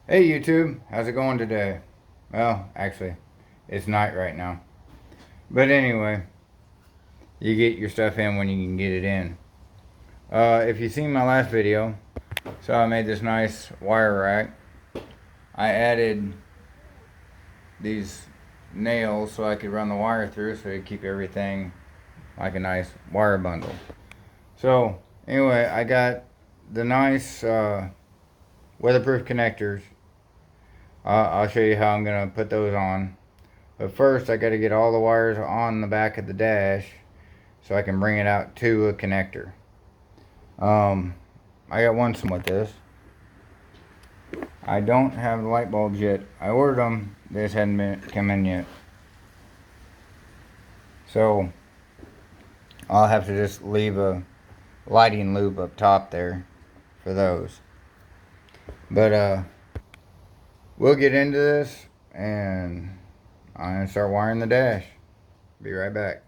Hey YouTube, how's it going today? Well, actually, it's night right now. But anyway, you get your stuff in when you can get it in. If you've seen my last video, so I made this nice wire rack. I added these nails so I could run the wire through so it'd keep everything like a nice wire bundle. So anyway, I got the nice weatherproof connectors. I'll show you how I'm going to put those on. But first, I got to get all the wires on the back of the dash so I can bring it out to a connector. I got one with this. I don't have the light bulbs yet. I ordered them. They just hadn't come in yet. So I'll have to just leave a lighting loop up top there for those. But we'll get into this and I'm gonna start wiring the dash. Be right back.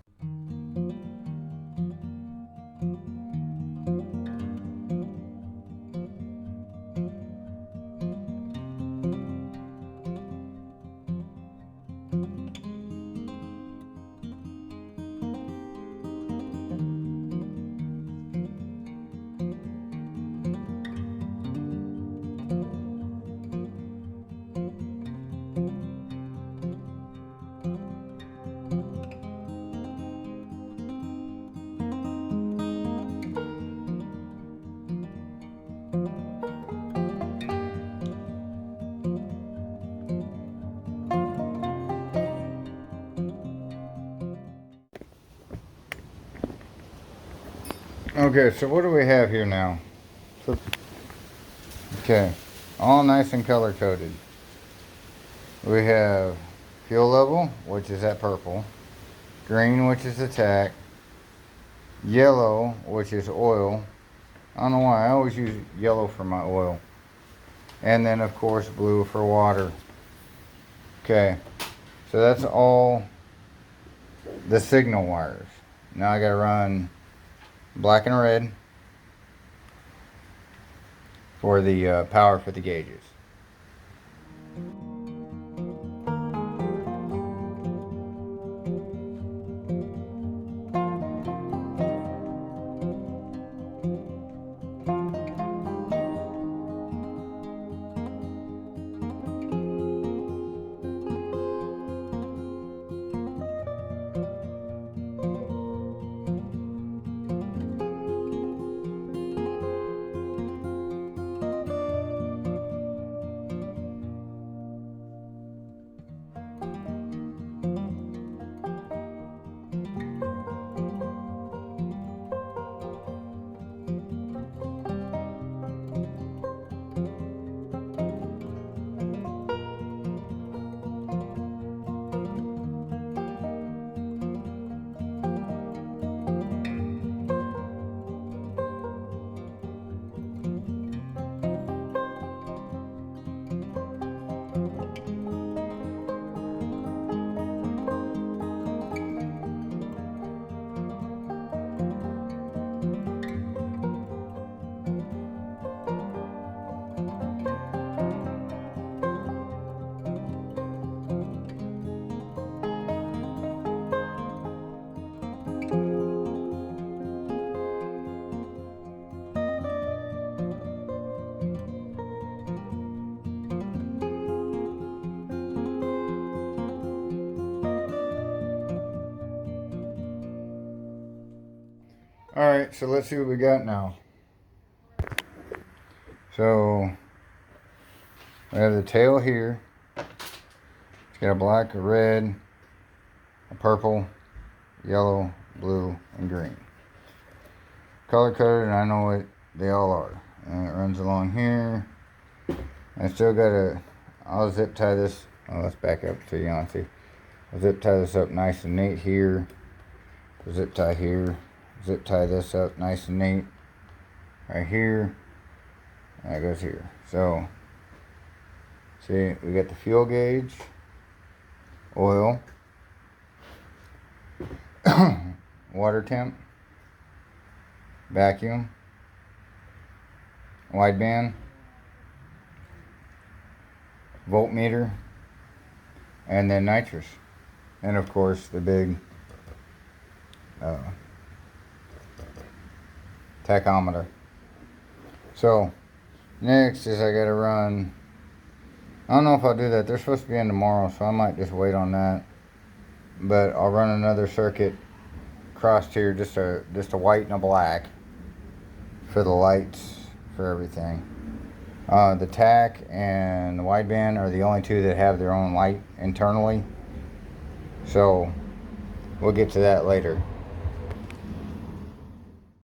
Okay, so what do we have here now? Okay, all nice and color coded. We have fuel level, which is that purple, green, which is the tack, yellow, which is oil. I don't know why, I always use yellow for my oil. And then of course blue for water. Okay, so that's all the signal wires. Now I gotta run black and red for the power for the gauges. Alright, so let's see what we got now. So we have the tail here. It's got a black, a red, a purple, yellow, blue, and green. Color coded, and I know what they all are. And it runs along here. I still gotta, I'll zip tie this. Oh, let's back up so you can see. I'll zip tie this up nice and neat here. Zip tie here. Zip tie this up nice and neat right here. And that goes here. So see, we got the fuel gauge, oil, water temp, vacuum, wideband, voltmeter, and then nitrous, and of course the big tachometer. So next is I gotta run, I don't know if I'll do that. They're supposed to be in tomorrow, so I might just wait on that. But I'll run another circuit crossed here, just a white and a black for the lights, for everything. The tack and the wideband are the only two that have their own light internally. So we'll get to that later.